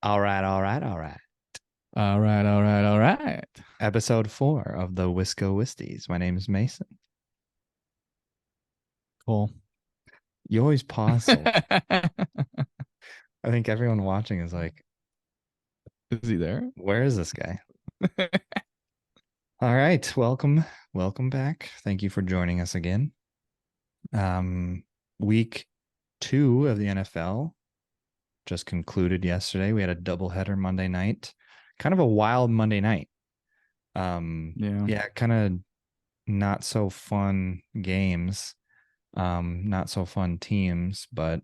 All right, all right, all right. All right, all right, all right. Episode 4 of the Wisco Wistys. My name is Mason. Cool. You always pause so I think everyone watching is like, Is he there? where is this guy? All right, welcome back. Thank you for joining us again. Um, week 2 of the NFL just concluded yesterday. We had a doubleheader Monday night. Kind of a wild Monday night. Yeah. Yeah, kind of not so fun games. Not so fun teams, but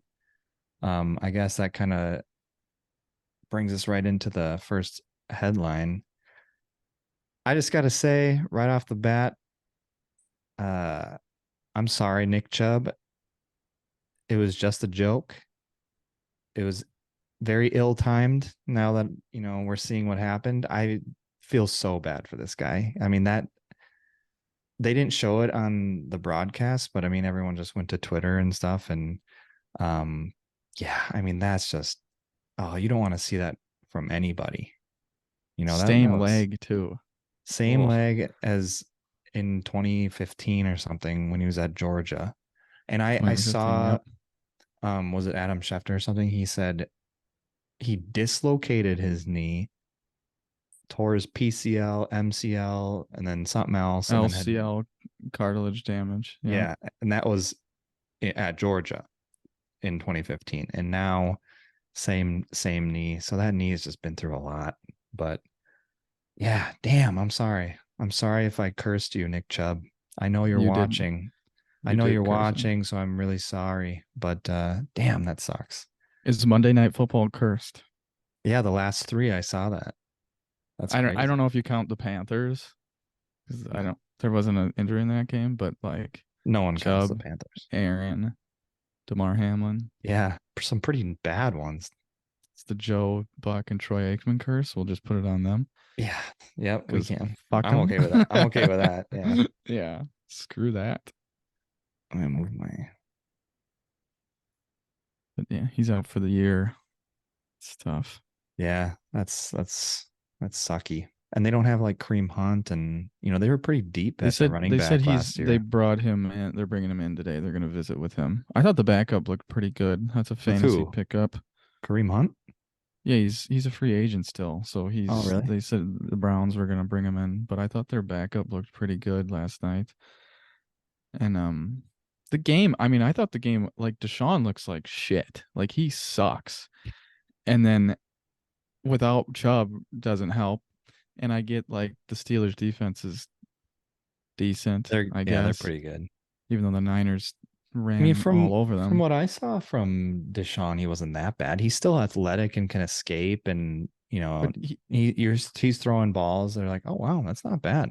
I guess that kind of brings us right into the first headline. I just got to say right off the bat, uh, I'm sorry, Nick Chubb. It was just a joke. It was very ill-timed. Now that we're seeing what happened, I feel so bad for this guy. I mean, that they didn't show it on the broadcast, but I mean, everyone just went to Twitter and stuff, and um, yeah, I mean, that's just you don't want to see that from anybody. That Same was leg too. same Oh, leg as in 2015 or something when he was at Georgia. And I 2015. saw Yep. was it Adam Schefter or something? He said he dislocated his knee, tore his PCL, MCL, and then something else, and then had LCL cartilage damage. Yeah. yeah, and that was at Georgia in 2015. And now same knee. So that knee has just been through a lot. But yeah, damn, I'm sorry. I'm sorry if I cursed you, Nick Chubb. I know you're You did. watching. I You know you're did curse him. watching, so I'm really sorry. But damn, that sucks. Is Monday Night Football cursed? Yeah, the last three I saw that. That's I don't crazy. know if you count the Panthers because I No, don't. There wasn't an injury in that game, but like no one counts the Chubb, Panthers. Aaron, DeMar Hamlin. Yeah, some pretty bad ones. It's the Joe Buck and Troy Aikman curse. We'll just put it on them Yeah, yep, we because can. fuck I'm them. okay with that. I'm okay with that. Yeah. Yeah, screw that. I'm gonna move my But yeah, he's out for the year. It's tough. yeah, that's sucky. And they don't have like Kareem Hunt, and they were pretty deep They at the said running they said back he's last they year. brought him in. They're bringing him in today. They're going to visit with him. I thought the backup looked pretty good. That's a With fantasy who? pickup. Kareem Hunt? Yeah, he's a free agent still. So Oh, he's really? they said the Browns were going to bring him in, but I thought their backup looked pretty good last night. And the game, I mean, I thought the game like Deshaun looks like shit. Like he sucks. And then without Chubb doesn't help. And I get like the Steelers defense is decent, I They're guess, pretty good. even though the Niners I mean, ran all from over from them. what I saw from Deshaun, he wasn't that bad. He's still athletic and can escape, and But he, he's throwing balls. They're like, oh wow, that's not bad.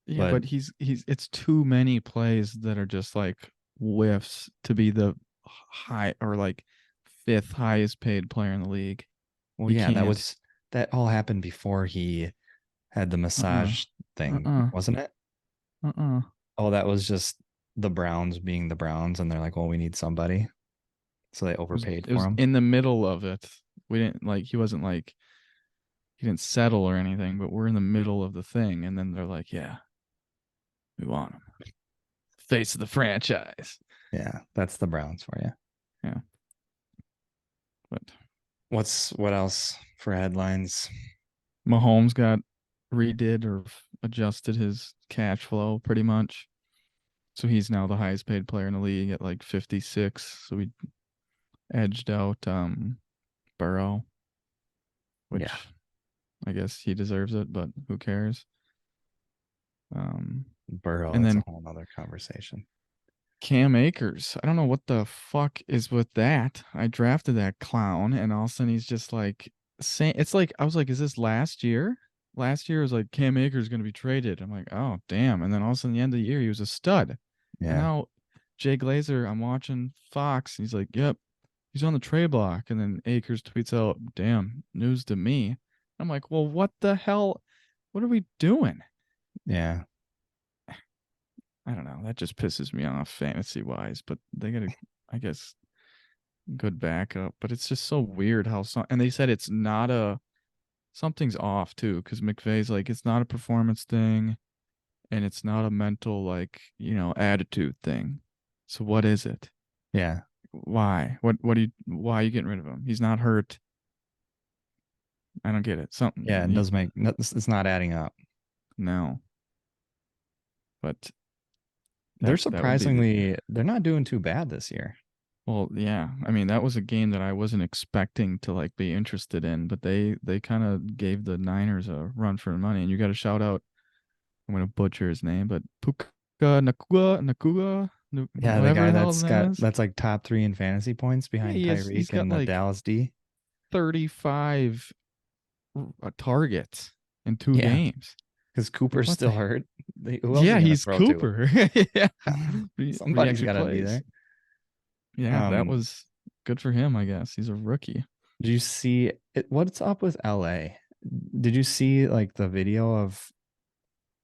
yeah, But but he's it's too many plays that are just like whiffs to be the high or like fifth highest paid player in the league. well, He yeah, can't. that all happened before he had the Uh-uh. massage thing, Uh-uh. wasn't it? Uh-uh. Oh, that was just the Browns being the Browns, and they're like, well, we need somebody, so they It was overpaid it for was him. in the middle of it. We didn't like he wasn't like he didn't settle or anything, but we're in the middle of the thing and then they're like, "Yeah, we want him. Face of the franchise." Yeah, that's the Browns for you. Yeah. But What else for headlines? Mahomes got redid or adjusted his cash flow pretty much. So he's now the highest paid player in the league at like 56. So we edged out Burrow, Yeah, which I guess he deserves it, but who cares? Um, Burrow, and that's a then whole nother conversation. Cam Akers. I don't know what the fuck is with that. I drafted that clown, and all of a sudden he's just like saying, it's like I was like, is this last year? Last year was like Cam Akers is going to be traded. I'm like, oh damn! And then all of a sudden, the end of the year, he was a stud. And Yeah, now Jay Glazer, I'm watching Fox. He's like, yep, he's on the trade block. And then Akers tweets out, damn, news to me. I'm like, well, what the hell? What are we doing? yeah. I don't know. That just pisses me off fantasy wise, but they gotta, I guess, good backup, but it's just so weird how and they said it's not a something's off too, because McVay's like it's not a performance thing and it's not a mental like, attitude thing. So what is it? Yeah. Why? What do you why are you getting rid of him? He's not hurt. I don't get it. Yeah, Something it does make it's not adding up. no. But They're that would be the they're not doing too bad this year. well, yeah. I mean, that was a game that I wasn't expecting to like be interested in, but they kind of gave the Niners a run for money. And you got to shout out. I'm gonna butcher his name, but Puka Yeah, the whatever guy the hell his name is. that's like top 3 in fantasy points Yeah, behind he's Tyreek got and the like Dallas D. 35 targets in two Yeah, games. because Like Cooper's what the? still hurt. Who else are Yeah, you gonna he's throw to? Cooper. Yeah, but he Somebody's actually got to be plays. there. Yeah, that Um, was good for him, I guess. He's a rookie. did you see what's up with LA? Did you see like the video of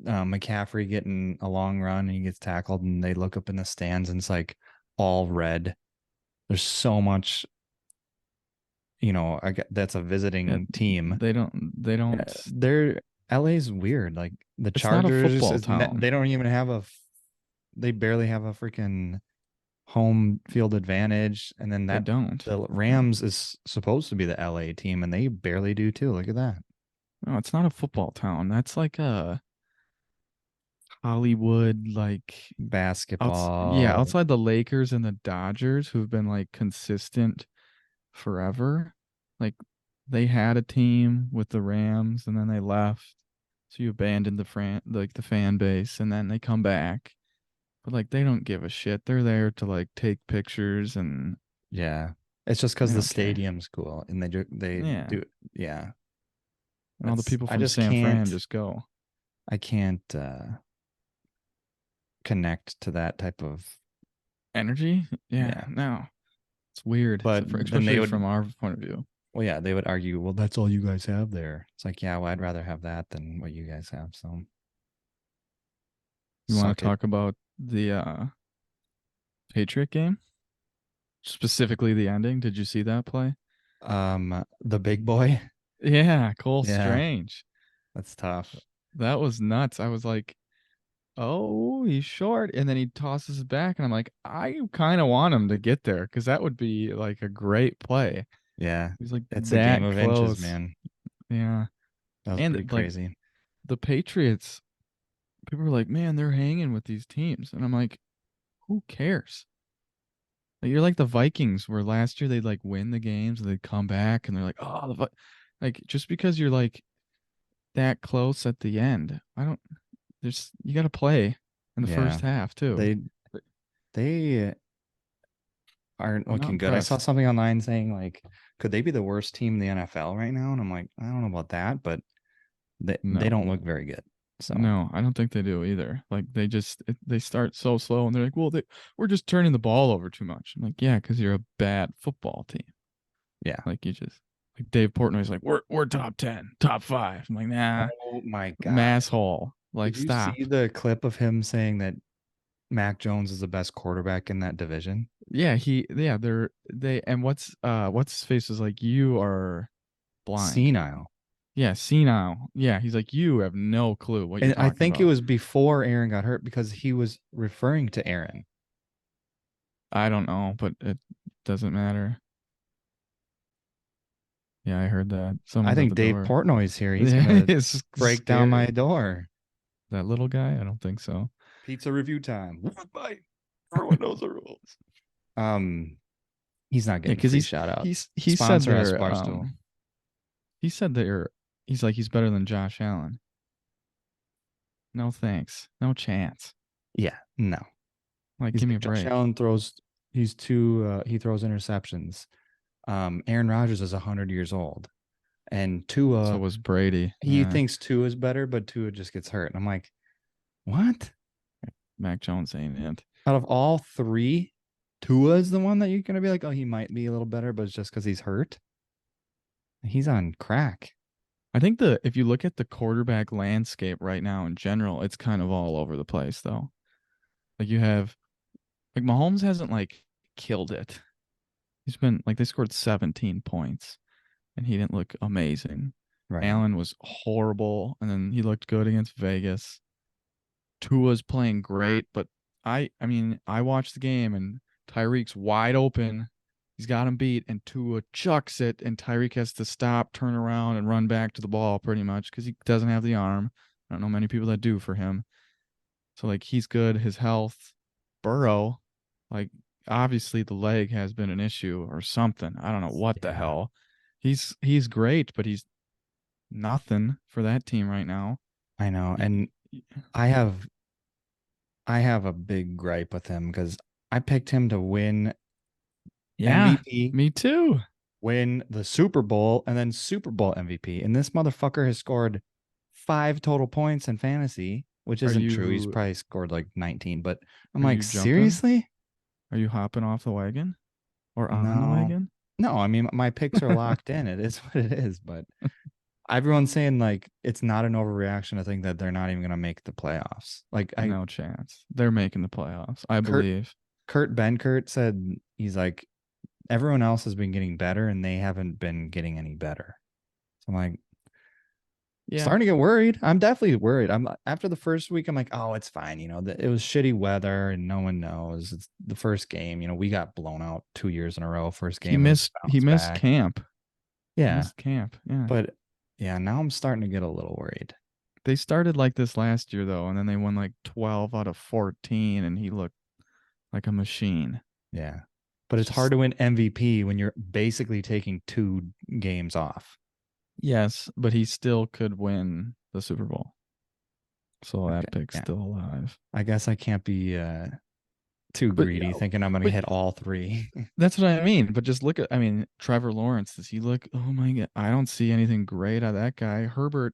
McCaffrey getting a long run and he gets tackled and they look up in the stands and it's like all red. There's so much, that's a Yeah, visiting team. they don't. They're LA's weird. Like the It's not a Chargers football town. they don't even have they barely have a freaking home field advantage. And then They that don't. the Rams is supposed to be the LA team and they barely do too. Look at that. No, it's not a football town. That's like a Hollywood, like Basketball. outside the Lakers and the Dodgers, who've been like consistent forever. Like they had a team with the Rams and then they left. So you abandoned the fan base and then they come back. But like they don't give a shit. They're there to like take pictures and Yeah. It's just they because the don't care. stadium's cool and they Yeah. do. Yeah. And all the people I from just San Fran can't, just go. I can't connect to that type of, Energy? Yeah, yeah. no. It's weird. But then they Especially would, from our point of view. well, yeah, they would argue, well, that's all you guys have there. It's like, yeah, well, I'd rather have that than what you guys have. So You want suck to it. talk about the Patriot game? Specifically the ending. Did you see that play? The big boy. Yeah, Cole Yeah, Strange. that's tough. That was nuts. I was like, oh, he's short. And then he tosses it back. And I'm like, I kind of want him to get there because that would be like a great play. Yeah. He's like It's a game that of inches, close. man. Yeah. That was pretty And like crazy. the Patriots, people were like, man, they're hanging with these teams. And I'm like, who cares? Like, you're like the Vikings, where last year they'd like win the games and they'd come back and they're like, oh, like just because you're like that close at the end, I don't. There's you got to play in the Yeah. first half too. They they aren't I'm not looking good. I saw impressed. something online saying like, could they be the worst team in the NFL right now? And I'm like, I don't know about that, but they No, don't look very good. So no, I don't think they do either. Like they start so slow and they're like, well, we're just turning the ball over too much. I'm like, yeah, because you're a bad football team. yeah. Like you just like Dave Portnoy's like, we're top 10, top five. I'm like, nah, Oh my God. mass hall. Like Did you see stop. the clip of him saying that Mac Jones is the best quarterback in that division? They and what's his face is like, you are blind. Senile. Yeah, senile. Yeah, he's like, you have no clue what you're And I talking think it about. was before Aaron got hurt because he was referring to Aaron. I don't know, but it doesn't matter. Yeah, I heard that. I Someone's at think the Dave door. Portnoy's here. He's Yeah, gonna it's break down my scary. door. That little guy? I don't think so. Pizza review time. Bye. Everyone knows the rules. Um, he's not Yeah, getting because free shout out. he said Sponsor us, they're Barstool. he said they're he's like he's better than Josh Allen. No thanks. No chance. Yeah, no. Like, He's give me a like Josh break. Allen throws. He's too. He throws interceptions. Aaron Rodgers is 100 years old, and So Tua. was Brady. He Yeah. thinks Tua is better, but Tua just gets hurt. And I'm like, what? Mac Jones ain't it. Out of all three, Tua is the one that you're gonna be like, oh, he might be a little better, but it's just because he's hurt. He's on crack. I think the if you look at the quarterback landscape right now in general, it's kind of all over the place though. Like you have like Mahomes hasn't like killed it. He's been like they scored 17 points and he didn't look amazing. Right. Allen was horrible and then he looked good against Vegas. Tua's playing great, but I mean, I watched the game and Tyreek's wide open. He's got him beat, and Tua chucks it, and Tyreek has to stop, turn around, and run back to the ball pretty much because he doesn't have the arm. I don't know many people that do for him. So like he's good, his health. Burrow, like obviously the leg has been an issue or something. I don't know what the Yeah. hell. He's great, but he's nothing for that team right now. I know. Y- And y- I have I have a big gripe with him because I picked him to win Yeah, MVP, me too. win the Super Bowl, and then Super Bowl MVP. And this motherfucker has scored 5 total points in fantasy, which Are isn't true. He's you probably scored like 19, but I'm are like, you jumping? seriously? Are you hopping off the wagon or on the No. wagon? No, I mean my picks are locked in. It is what it is, but everyone's saying like it's not an overreaction to think that they're not even gonna make the playoffs. Like I No chance. They're making the playoffs, I Kurt believe. Kurt Benkert said he's like everyone else has been getting better and they haven't been getting any better. So I'm like Yeah. starting to get worried. I'm definitely worried. I'm after the first week. I'm like, oh, it's fine. It was shitty weather and no one knows. It's the first game. We got blown out 2 years in a row. First He game, it was missed he bounce missed back. camp. He Yeah, missed camp. Yeah. but yeah, now I'm starting to get a little worried. They started like this last year though, and then they won like 12 out of 14 and he looked like a machine. Yeah, but It's it's hard just to win MVP when you're basically taking 2 games off. yes, but he still could win the Super Bowl. So that Okay, pick's yeah, still alive. I guess I can't be too But greedy thinking I'm gonna but hit all three. that's what I mean. But just look at I mean, Trevor Lawrence, does he look oh my god, I don't see anything great out of that guy. Herbert,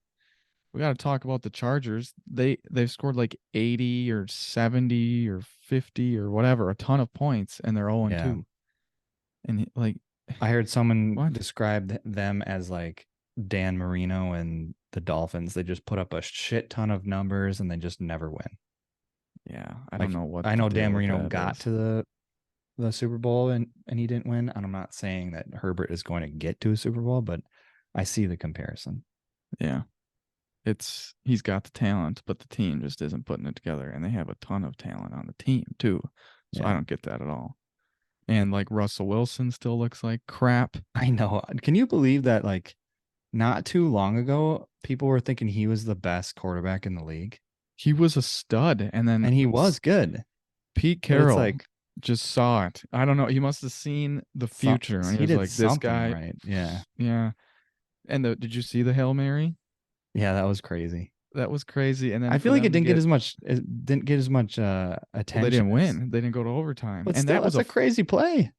we got to talk about the Chargers. They've scored like 80 or 70 or 50 or whatever, a ton of points, and they're 0 Yeah, 2. And like, I heard someone what? describe them as like Dan Marino and the Dolphins. They just put up a shit ton of numbers and they just never win. Yeah, I don't Like know what I the know deal Dan with Marino that got is. to the Super Bowl and he didn't win. And I'm not saying that Herbert is going to get to a Super Bowl, but I see the comparison. Yeah, it's he's got the talent, but the team just isn't putting it together, and they have a ton of talent on the team too. So I Yeah. don't get that at all. And like Russell Wilson still looks like crap. I know. Can you believe that like not too long ago people were thinking he was the best quarterback in the league? He was a stud, and then And he was good. Pete But it's Carroll like just saw it. I don't know. He must have seen the some future, and he he was did like, "This something guy, right. Yeah. yeah." And did you see the Hail Mary? Yeah, that was crazy. That was crazy. And then I for feel like them to get, it didn't get as much well, they attention didn't as, win. They didn't go to overtime, but and still, that was that's a. a crazy play.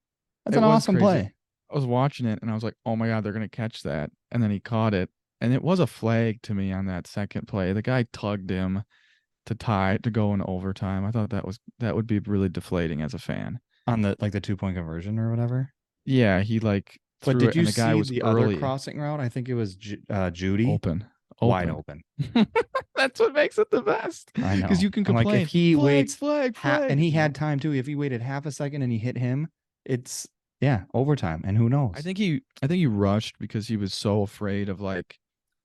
That's It an was awesome crazy. play. I was watching it, and I was like, "Oh my god, they're gonna catch that!" And then he caught it, and it was a flag to me on that second play. The guy tugged him to tie to go in overtime. I thought that would be really deflating as a fan. On the 2 point conversion or whatever. Yeah, he like But threw did it, you and the guy see was the other early, crossing route? I think it was Judy open, wide open. open. That's what makes it the best. I Because know. you can I'm like, if complain, he flag, waits flag, and flag. he had Nope. time too. If he waited half a second and he hit him, it's yeah overtime. And who knows? I think he rushed because he was so afraid of like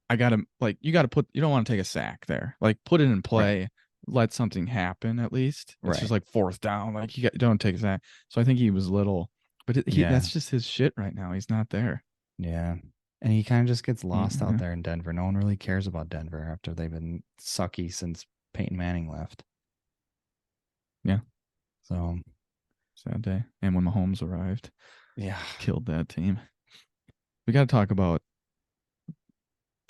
I gotta like you gotta put you don't want to take a sack there. Like put it in Right. play, let something happen at least. It's just Right. like fourth down. Like don't take a sack. So I think he was little, but Yeah. that's just his shit right now. He's not there. Yeah. And he kind of just gets lost out Yeah. there in Denver. No one really cares about Denver after they've been sucky since Peyton Manning left. Yeah. So, Sad day. And when Mahomes arrived, yeah. killed that team. We got to talk about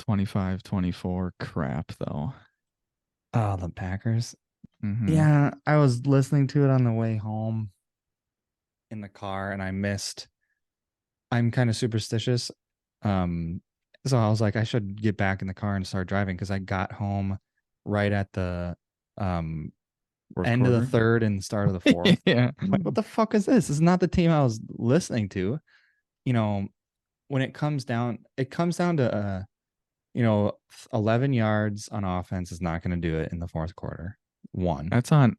25-24 crap though. Oh, the Packers. Mm-hmm. Yeah. I was listening to it on the way home in the car and I'm kind of superstitious. So I was like, I should get back in the car and start driving because I got home right at the um Fourth end of the quarter. third and start of the fourth. Yeah. I'm like, what the fuck is this? This is not the team I was listening to. You know, when it comes down to 11 yards on offense is not going to do it in the fourth quarter. One. That's on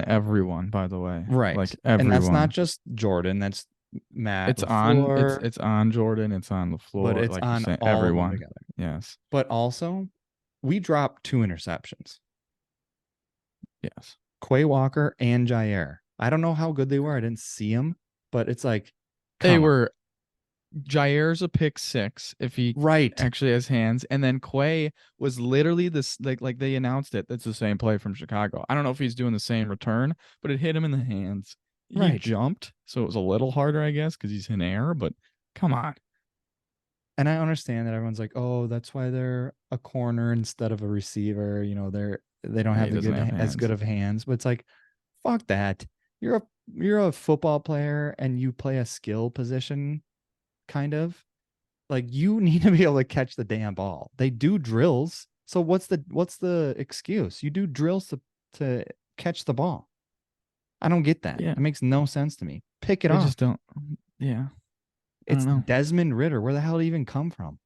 everyone, by the way. Right. Like And that's not everyone. just Jordan. That's Matt It's on. It's LaFleur, it's on Jordan. It's on the but floor. it's Like you're on saying, all of them everyone. together. Yes. But also, we dropped two interceptions. Yes. Quay Walker and Jair. I don't know how good they were. I didn't see them, but it's like, They come on. were Jair's a pick six if he Right. actually has hands, and then Quay was literally this like they announced it. That's the same play from Chicago. I don't know if he's doing the same return, but it hit him in the hands. He Right. jumped, so it was a little harder, I guess, because he's in air. But come on, And I understand that everyone's like, oh, that's why they're a corner instead of a receiver. They don't yeah, have he the doesn't have good as good hands. of hands. But it's like, fuck that. You're a you're a football player and you play a skill position, kind of. Like you need to be able to catch the damn ball. They do drills. So what's the excuse? You do drills to catch the ball. I don't get that. Yeah, It makes no sense to me. Pick it they just off. don't. Yeah, I It's don't know. Desmond Ritter. Where the hell did he even come from?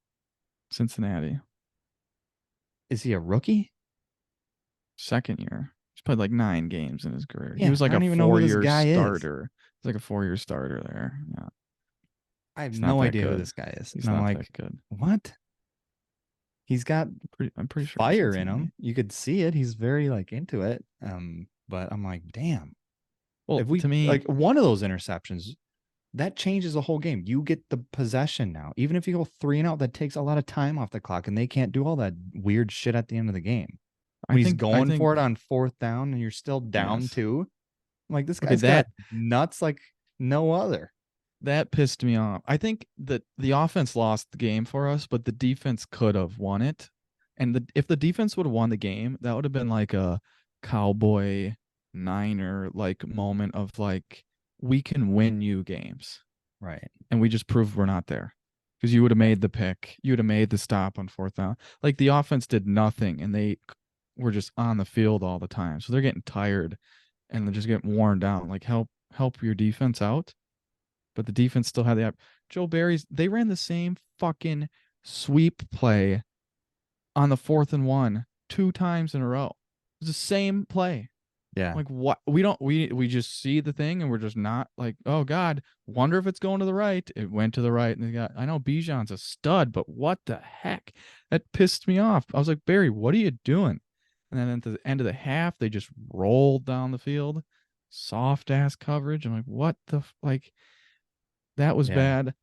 Cincinnati, Is he a rookie? second year. He's played like 9 games in his career. He Yeah, was I like a don't even know who this 4 year guy is. starter. He's like a 4 year starter there. Yeah, I have he's not no that idea who good. this guy is. He's And I'm not that like, good. what? He's got I'm pretty sure fire in Cincinnati. him. You could see it. He's very like into it. But I'm like, damn. Well, If we to me, like one of those interceptions, that changes the whole game. You get the possession now. Even if you go three and out, that takes a lot of time off the clock, and they can't do all that weird shit at the end of the game. I When he's think I going for it think on fourth down and you're still down yes. two, I'm like, this Okay, guy's got nuts like no other. that pissed me off. I think that the offense lost the game for us, but the defense could have won it. And if the defense would have won the game, that would have been like a Cowboy Niner like moment of like we can win you games. Right. And we just proved we're not there. Because you would have made the pick, you would have made the stop on fourth down. Like the offense did nothing and they were just on the field all the time. So they're getting tired and they're just getting worn down. Like help your defense out, but the defense still had the Joe Barry's. They ran the same fucking sweep play on the 4th and 1 2 times in a row. It was the same play. Yeah. Like what we just see the thing and we're just not like, oh God, wonder if it's going to the right. It went to the right and they got I know Bijan's a stud, but what the heck? That pissed me off. I was like, Barry, what are you doing? And then at the end of the half, they just rolled down the field. Soft ass coverage. I'm like, what the like that was Yeah. bad.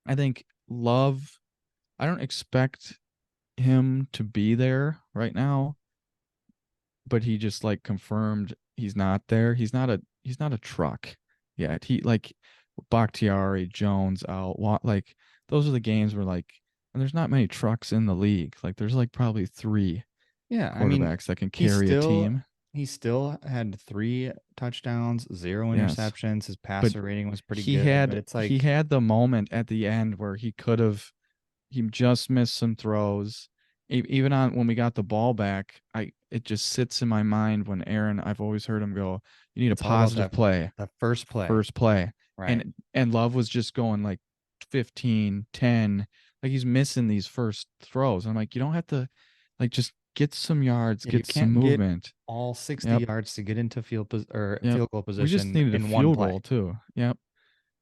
I think Love, I don't expect him to be there right now, but he just like confirmed he's not there. He's not a truck yet. He like Bakhtiari, Jones out. Like those are the games where like and there's not many trucks in the league. Like there's like probably 3 Yeah. I mean, quarterbacks that can he carry a still team. he still had three touchdowns, zero Yes. interceptions. His But passer rating was pretty he good, but had it's he like, had the moment at the end where he just missed some throws. Even on when we got the ball back, I it just sits in my mind when Aaron. I've always heard him go, "You need a it's all about positive that play, that first play. first play," Right. and Love was just going like 15, 10. Like he's missing these first throws. I'm like, you don't have to, like, just get some yards, Yeah, you get some can't get movement. all 60 Yep, yards to get into or yep. field goal We just position needed a in one field play. goal too. Yep.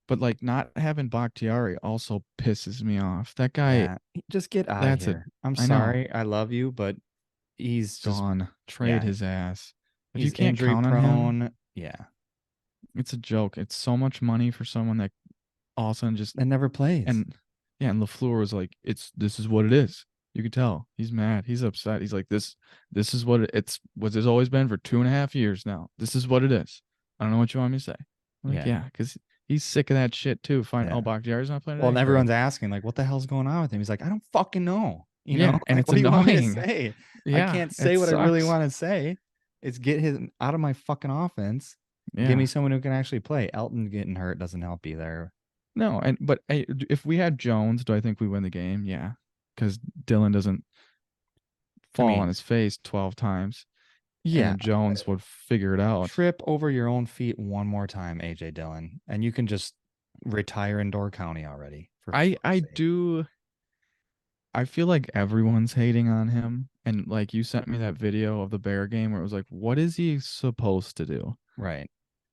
But like not having Bakhtiari also pisses me off. That guy, Yeah, just get out of that's a, here. I'm I know. sorry. I love you, but he's just, Gone. Trade yeah, his ass. If you he's can't injury count on him, prone. Yeah. it's a joke. It's so much money for someone that all of a sudden just And never plays. and yeah, and LaFleur was like, this is what it is. You could tell. He's mad. He's upset. He's like, this is it's what it's always been for 2.5 years now. This is what it is. I don't know what you want me to say. I'm like, Yeah. yeah, because he's sick of that shit too. Fine. Yeah. Oh, Bakhtiari's not playing Well, today. and Great. everyone's asking, like, what the hell's going on with him? He's like, I don't fucking know. Yeah, and Like, it's what do you want me to annoying. say? I Yeah, can't it say what I really sucks. want to say. It's get him out of my fucking offense. Give me Yeah. someone who can actually play. Elton getting hurt doesn't help either. No, and but if we had Jones, do I think we win the game? Yeah, because Dylan doesn't I fall on mean, his face 12 times, and yeah, then Jones would figure it out. trip over your own feet one more time, AJ Dillon, and you can just retire in Door County already, for I fuck's I sake. do. I feel like everyone's hating on him, and like you sent me that video of the Bear game where it was like, what is he supposed to do? Right.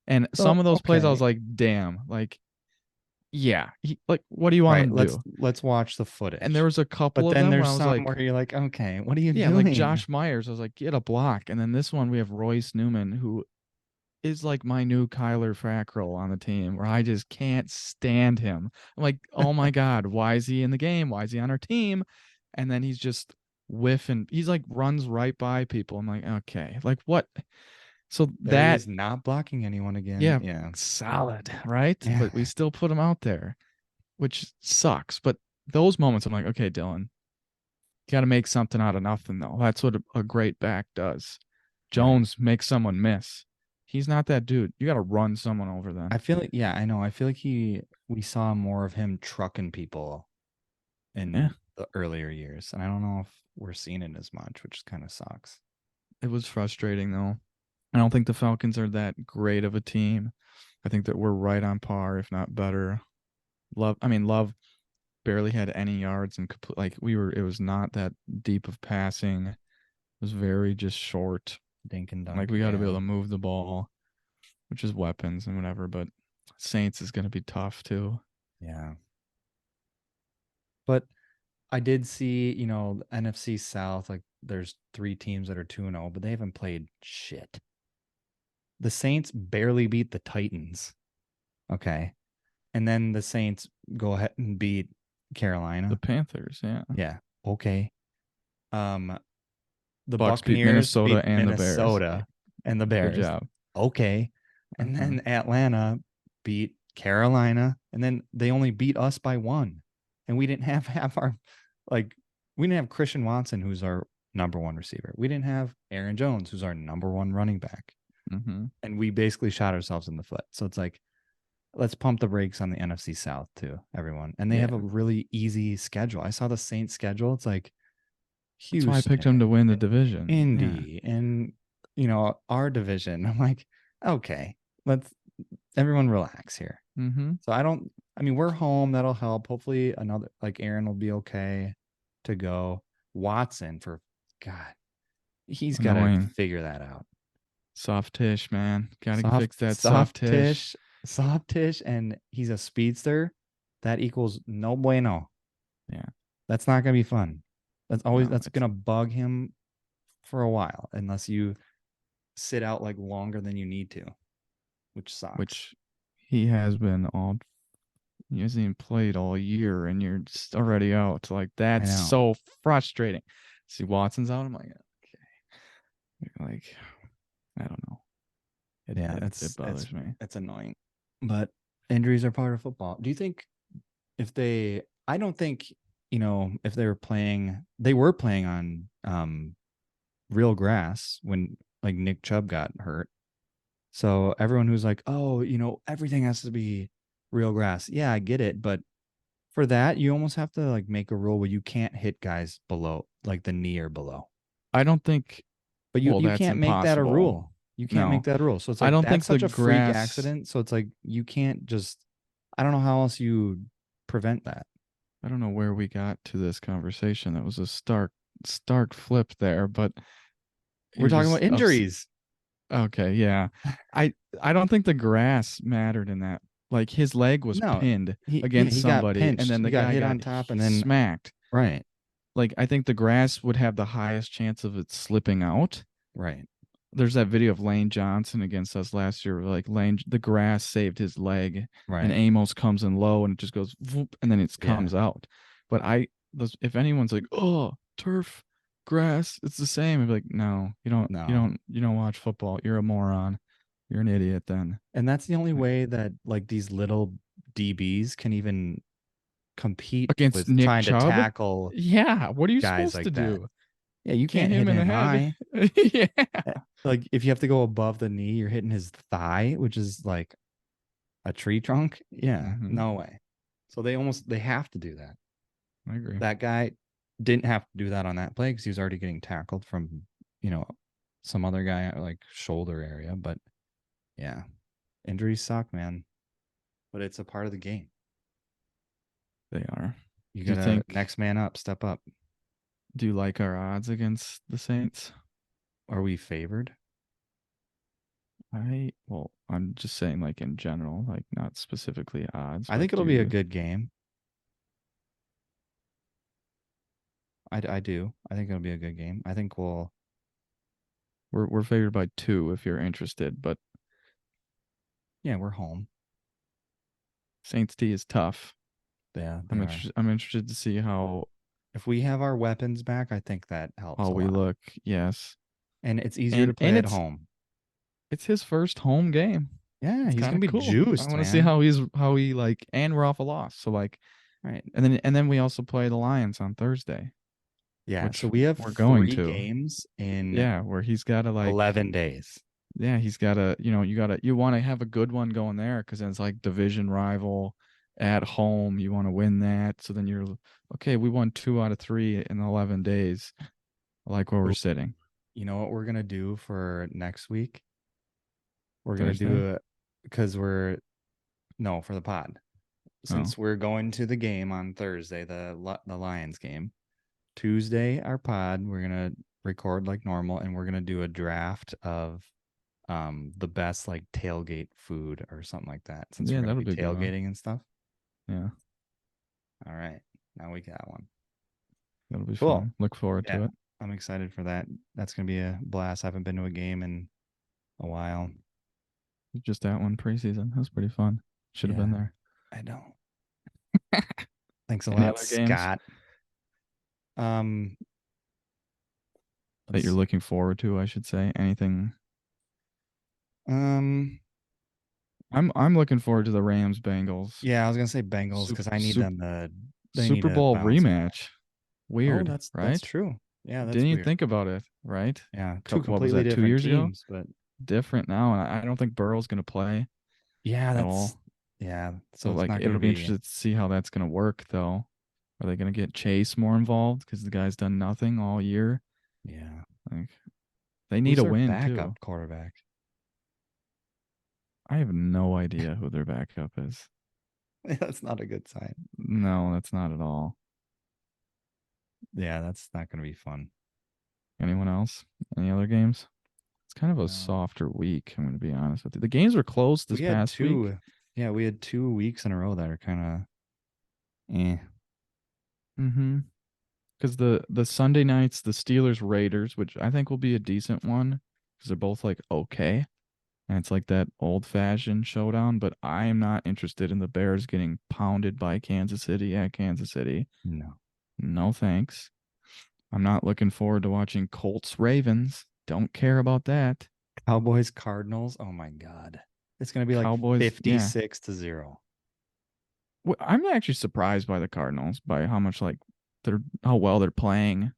And some So, of those plays, I was okay. like, damn, like Yeah, like what do you want Right. him to do? Let's watch the And there footage. was a couple But of then them where there's I was some like, where you're like, okay, what are you yeah, like doing? Josh Myers. I was like, get a block. And then this one we have Royce Newman, who is like my new Kyler Fackrell on the team, where I just can't stand him. I'm like, oh my God, why is he in the game? Why is he on our team? And then he's just whiffing. He's like runs right by people. I'm like, okay, like what? So There he that, is, not blocking anyone again. yeah, Yeah. solid, right? Yeah. But we still put him out there, which sucks. But those moments, I'm like, okay, Dylan, you got to make something out of nothing, though. That's what a great back does. Right. Jones makes someone miss. He's not that dude. You got to run someone over then. I feel like, yeah, I know. I feel like we saw more of him trucking people Yeah, in the earlier years. And I don't know if we're seeing it as much, which kind of sucks. it was frustrating though. I don't think the Falcons are that great of a team. I think that we're right on par, if not better. Love barely had any yards and complete, like we were. It was not that deep of passing. It was very just short. Dink and Like dunk. we got to be able Yeah. to move the ball, which is weapons and whatever. But Saints is going to be tough too. Yeah. But I did see, NFC South, like there's three teams that are 2-0, but they haven't played shit. The Saints barely beat the Titans. Okay. And then the Saints go ahead and beat The Carolina. Panthers, yeah. Yeah. Okay. Um, the Bucks beat Buccaneers Minnesota beat and the Bears. Minnesota and the Good Bears. job. Okay. And Uh-huh. then Atlanta beat Carolina. And then they only beat us by one. And we didn't have our, like, we didn't have Christian Watson, who's our number one receiver. We didn't have Aaron Jones, who's our number one running back. Mm-hmm. And we basically shot ourselves in the foot. So it's like, let's pump the brakes on the NFC South too, everyone. And they have a Yeah. really easy schedule. I saw the Saints schedule. It's like That's why I picked him to Houston win the and division. Yeah. Indy and our division. I'm like, okay, let's everyone relax here. Mm-hmm. So I mean, we're home. That'll help. Hopefully another like Aaron will be okay to go. Watson for God, he's got to Annoying. figure that out. Soft tish, man. Gotta Soft, fix that soft soft tish. tish, soft tish, and he's a speedster. That equals no bueno. Yeah. That's not gonna be fun. No, That's it's gonna bug him for a while unless you sit out like longer than you need to, which sucks. which he has been all he hasn't even played all year and you're just already out. Like I that's know. so frustrating. See Watson's out. I'm like, okay. Like, I don't know. It Yeah, it, it bothers me. it's annoying. But injuries are part of football. Do you think if they I don't think, if they were playing on real grass when like Nick Chubb got hurt. So everyone who's like, "Oh, everything has to be real grass." Yeah, I get it, but for that, you almost have to like make a rule where you can't hit guys below like the knee or below. I don't think But you well, you that's can't make that a impossible. rule. You can't make No. that a rule. So it's I like don't that's think the such a freak grass accident. So it's like you can't just I don't know how else you prevent that. I don't know where we got to this conversation. That was a stark flip there, but We're you're talking about just injuries. okay, yeah. I I don't think the grass mattered in that. Like his leg was No, pinned against he got somebody and pinched. then He the got guy hit got on top and then smacked. right, Like I think the grass would have the highest chance of it slipping out. right, There's that video of Lane Johnson against us last year where like Lane the grass saved his leg and right. Amos comes in low and it just goes whoop, and then it Yeah. comes out. But if anyone's like, "Oh, turf, grass, it's the same." I'd be like, "No, No. you don't watch football. You're a moron. You're an idiot then." And that's the only Like way that like these little DBs can even compete against with Nick trying to Chubb? tackle Yeah, what are you guys supposed to like that. do? Yeah, you Can't can't hit hit him in the him head. high. Yeah. Like if you have to go above the knee, you're hitting his thigh, which is like a tree trunk. Yeah, Hmm. no way. So they have to do that. I agree. That guy didn't have to do that on that play because he was already getting tackled from, you know, some other guy like shoulder area. But yeah, injuries suck, man. But it's a part of the game. They are. You Do you gotta think next man up, step up. do you like our odds against the Saints? Are we favored? I'm just saying like in general, like not specifically odds, I but think it'll be a good game. I do. I think it'll be a good game. I think we'll. we're favored by 2 if you're interested, but Yeah, we're home. Saints D is tough. Yeah, they are. I'm interested to see If we have our weapons back, I think that helps how a we lot. look. Yes. And it's easier to And play at home. it's his first home game. Yeah, It's he's kind gonna of be cool. I juiced, want to see man. how he like, and we're off a loss. So like, Right. and then we also play the Lions on Thursday, Yeah. So which we have we're going three to. games in Yeah, where he's got to like, 11 days. yeah, he's got to, you want to have a good one going there because then it's like division rival at home. You want to win that. So then you're okay. We won 2 out of 3 in 11 days. I like where we're Ooh, sitting. you know what we're gonna do for next week? We're gonna Thursday. do it because we're no for the pod. Oh, Since we're going to the game on Thursday, the Lions game. Tuesday, our pod, we're gonna record like normal, and we're gonna do a draft of the best like tailgate food or something like that. Since we're yeah, gonna that'll be be a good one. tailgating and stuff. Yeah, All right, now we got one. that'll be Cool. fun. Look forward Yeah, to it. I'm excited for that. That's gonna be a blast. I haven't been to a game in a while. Just that one preseason. That was pretty fun. Should have been Yeah, there. I know. Thanks a Any lot, other games Scott. Um, that you're let's looking forward to, I should say? Anything? um, I'm looking forward to the Rams Bengals yeah, I was gonna say Bengals because I need them to. They need Super to Bowl bounce back. rematch. Oh, Weird, that's right? true. Yeah, that's Didn't even weird. think about it, right? Yeah, What was completely that, two different years ago? teams, but Different now, and I don't think Burrow's gonna play yeah, at that's all. yeah. So So it's like not gonna it'll be be. interesting to see how that's gonna work though. Are they gonna get Chase more involved? Because the guy's done nothing all year. Yeah, Like they need who's a their win too. backup quarterback? I have no idea who their backup is. That's not a good sign. No, that's not at all. Yeah, that's not gonna be fun. Anyone else? Any other games? It's kind of a No, softer week, I'm going to be honest with you. The games were close this we had past week. two. Yeah, we had 2 weeks in a row that are kind of eh. Mm-hmm. Because the Sunday nights, the Steelers Raiders, which I think will be a decent one, because they're both like okay, and it's like that old fashioned showdown. But I am not interested in the Bears getting pounded by Kansas City at Kansas City. No. No thanks. I'm not looking forward to watching Colts Ravens. Don't care about that. Cowboys Cardinals. Oh my God, it's gonna be like Cowboys, yeah. 56-0. I'm actually surprised by the Cardinals by how much like how well they're playing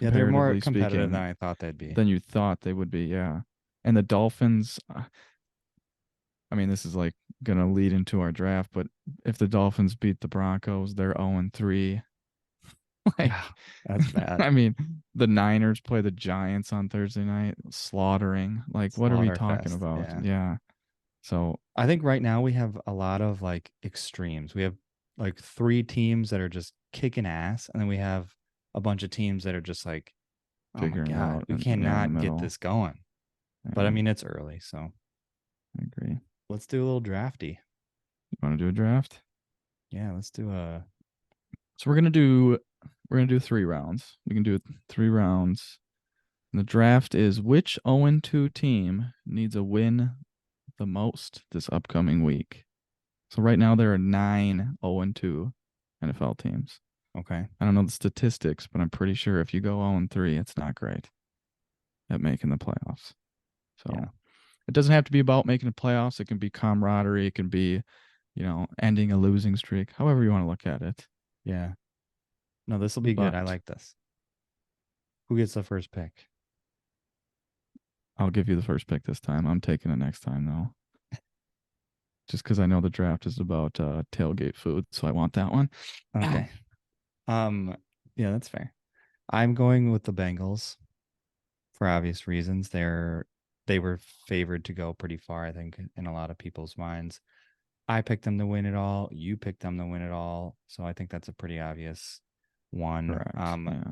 Yeah, they're more comparatively competitive than speaking I thought they'd be. than you thought they would be. Yeah, and the Dolphins. I mean, this is like gonna lead into our draft, but if the Dolphins beat the Broncos, they're 0-3. Yeah, Like, that's bad. I mean, the Niners play the Giants on Thursday night, slaughtering. Like, what are we talking Slaughterfest. about? Yeah. Yeah. So I think right now we have a lot of like extremes. We have like three teams that are just kicking ass, and then we have a bunch of teams that are just like, oh my figuring it God, out, we and yeah, in the cannot get middle. this going. But I Yeah, mean, it's early, so I agree. let's do a little drafty. You want to do a draft? Yeah, let's do a. So we're gonna do 3 rounds. We can do 3 rounds. And the draft is which 0-2 team needs a win the most this upcoming week. So right now there are 9 0-2 NFL teams. Okay. I don't know the statistics, but I'm pretty sure if you go 0-3, it's not great at making the playoffs. Yeah. So it doesn't have to be about making the playoffs. It can be camaraderie. It can be, ending a losing streak. However you want to look at it. Yeah. No, this will be good. I But like this. Who gets the first pick? I'll give you the first pick this time. I'm taking it next time though. Just because I know the draft is about tailgate food, so I want that one. Okay. Um, yeah, that's fair. I'm going with the Bengals for obvious reasons. They were favored to go pretty far, I think, in a lot of people's minds. I picked them to win it all. You picked them to win it all. So I think that's a pretty obvious one. Correct. Yeah.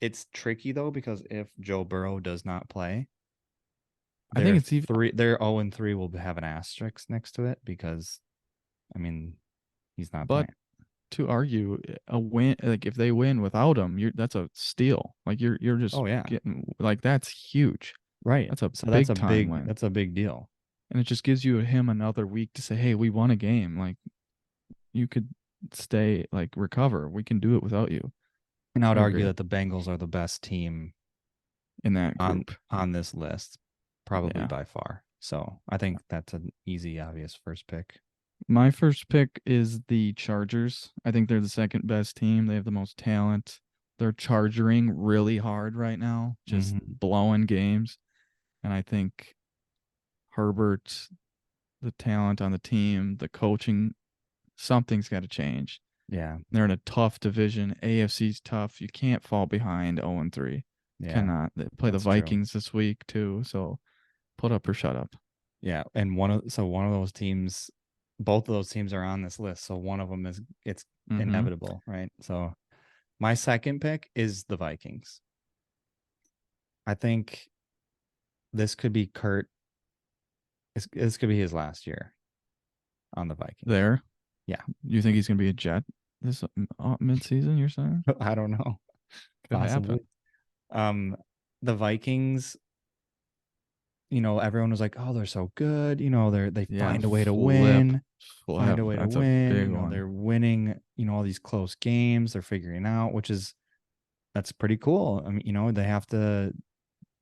It's tricky though, because if Joe Burrow does not play, I think They're it's even, three. They're 0-3 will have an asterisk next to it because I mean he's not but playing. to argue a win, like if they win without him, that's a steal. Like you're just Oh yeah, getting like that's huge. right. That's a So big time win. that's a big deal. And it just gives you him another week to say, "Hey, we won a game. Like you could stay like recover. We can do it without you." And I would I argue agree that the Bengals are the best team in that on group. this list, probably Yeah. by far. So I think that's an easy, obvious first pick. My first pick is the Chargers. I think they're the second best team. They have the most talent. They're charging really hard right now, just Mm-hmm. blowing games. And I think Herbert, the talent on the team, the coaching, something's got to change. Yeah, They're in a tough division. AFC's tough. You can't fall behind 0-3. yeah, Cannot. They play the that's true. Vikings this week too. So put up or shut up. Yeah, and one of those teams, both of those teams are on this list. So one of them is it's Mm-hmm. inevitable, right? So my second pick is the Vikings. I think this could be Kurt. This could be his last year on the Vikings. There. Yeah, You think he's gonna be a Jet this mid-season? You're saying I don't know, could happen. possibly. Um, the Vikings, everyone was like, "Oh, they're so good." They Yeah, find a way to win, find flip. a way to That's a win. big one. They're winning. All these close games. They're figuring out, which is that's pretty cool. I mean, they have to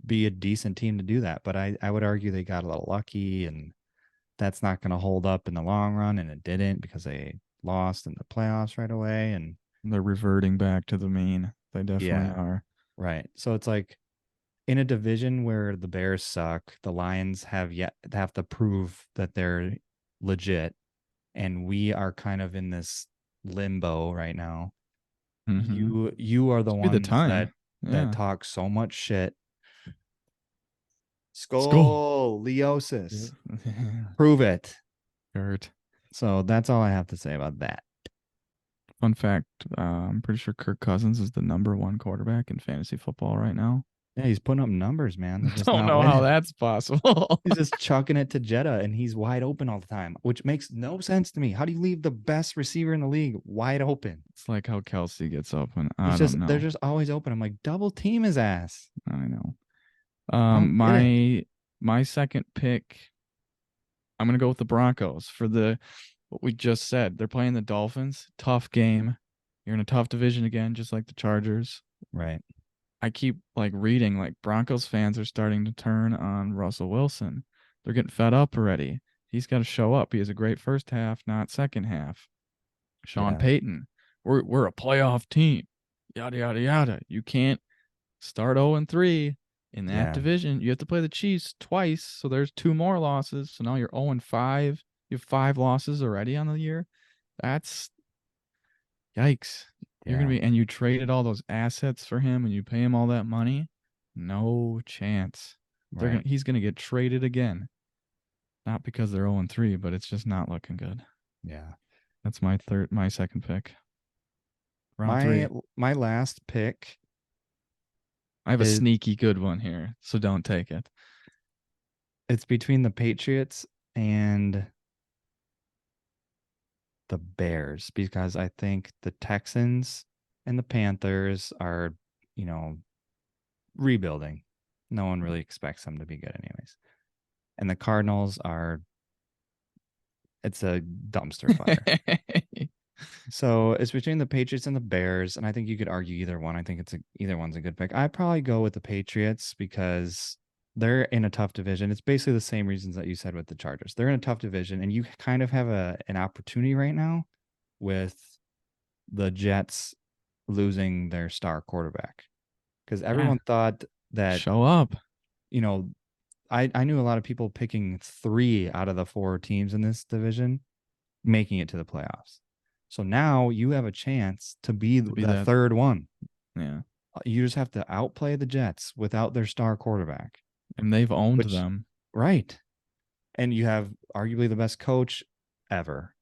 be a decent team to do that. But I would argue they got a little lucky, and that's not going to hold up in the long run. And it didn't because they lost in the playoffs right away. And They're reverting back to the mean. They definitely yeah, are. right. So it's like in a division where the Bears suck, the Lions have to prove that they're legit, and we are kind of in this limbo right now. Mm-hmm. You are the This be the ones time. that Yeah. talk so much shit. School. Yeah. Scoliosis. Prove it. Kurt. So that's all I have to say about that. Fun fact, I'm pretty sure Kirk Cousins is the number one quarterback in fantasy football right now. Yeah, he's putting up numbers, man. They're just Don't not know how winning. that's possible. He's just chucking it to Jetta and he's wide open all the time, which makes no sense to me. How do you leave the best receiver in the league wide open? It's like how Kelsey gets open. I He's don't just they're know. just always open. I'm like, double team his ass. I know. I don't get it. My second pick, I'm gonna go with the Broncos for the what we just said. They're playing the Dolphins. Tough game. You're in a tough division again, just like the Chargers. Right. I keep like reading like Broncos fans are starting to turn on Russell Wilson. They're getting fed up already. He's got to show up. He has a great first half, not second half. Sean Yeah. Payton, we're a playoff team. Yada yada yada. You can't start 0-3 in that Yeah. division. You have to play the Chiefs twice, so there's two more losses. So now you're 0-5. You have 5 losses already on the year. That's yikes. You're gonna Yeah. be and you traded all those assets for him and you pay him all that money. No chance. Right. He's gonna get traded again. Not because they're 0-3, but it's just not looking good. Yeah. That's my second pick. Round My three. my last pick I have a is sneaky good one here, so don't take it. it's between the Patriots and the Bears because I think the Texans and the Panthers are, you know, rebuilding. No one really expects them to be good anyways. And the Cardinals are it's a dumpster fire. So it's between the Patriots and the Bears, and I think you could argue either one. I think either one's a good pick. I'd probably go with the Patriots because they're in a tough division. It's basically the same reasons that you said with the Chargers. They're in a tough division, and you kind of have an opportunity right now with the Jets losing their star quarterback because Yeah, everyone thought that show up. you know I knew a lot of people picking 3 out of the 4 teams in this division making it to the playoffs. So now you have a chance to be To be the that. third one. Yeah, You just have to outplay the Jets without their star quarterback, and they've owned which, them. right. And you have arguably the best coach ever.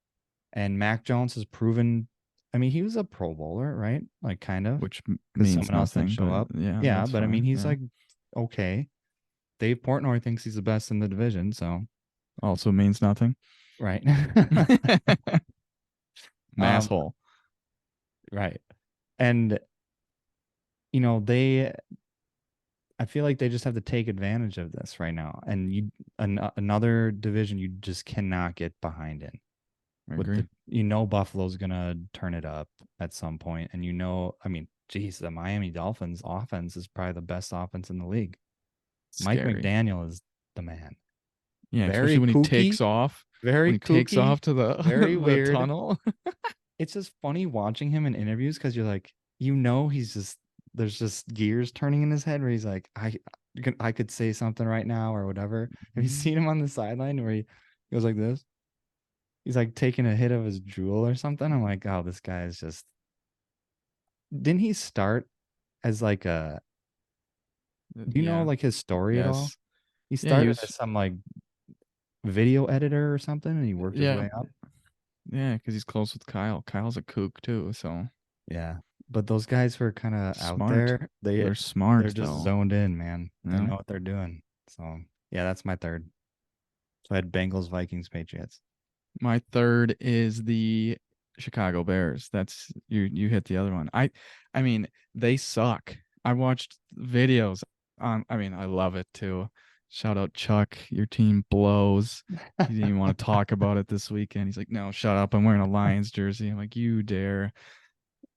And Mac Jones has proven, I mean, he was a Pro Bowler, right? Like, kind of, Which because means someone else didn't nothing, show but up. yeah, Yeah, that's but I mean, fine. he's Yeah. like, okay. Dave Portnoy thinks he's the best in the division, so Also means nothing. right. um, Masshole. right. And they I feel like they just have to take advantage of this right now. And another division you just cannot get behind in. I With agree. Buffalo's gonna turn it up at some point, and I mean, geez, the Miami Dolphins offense is probably the best offense in the league. Mike Scary. McDaniel is the man. Yeah, especially Very when he takes kooky, off. When very he takes kooky, off to the very the weird. tunnel. It's just funny watching him in interviews because you're like, he's just there's just gears turning in his head where he's like, I could say something right now or whatever. Have you Mhm. seen him on the sideline where he goes like this? He's like taking a hit of his jewel or something. I'm like, oh, this guy is just. Didn't he start as like a? Do you know Yeah. like his story at all? Yes. He Yeah, he started was as some like video editor or something, and he worked his yeah. way up. Yeah, because he's close with Kyle. Kyle's a kook too, so Yeah, but those guys who are kind of out smart. there, They're they're smart just though. zoned in, man. They Yeah. know what they're doing. So yeah, that's my third. So I had Bengals, Vikings, Patriots. My third is the Chicago Bears. That's you hit the other one. I mean, they suck. I watched videos on I mean, I love it too. Shout out Chuck, your team blows. He didn't even want to talk about it this weekend. He's like, "No, shut up. I'm wearing a Lions jersey." I'm like, "You dare."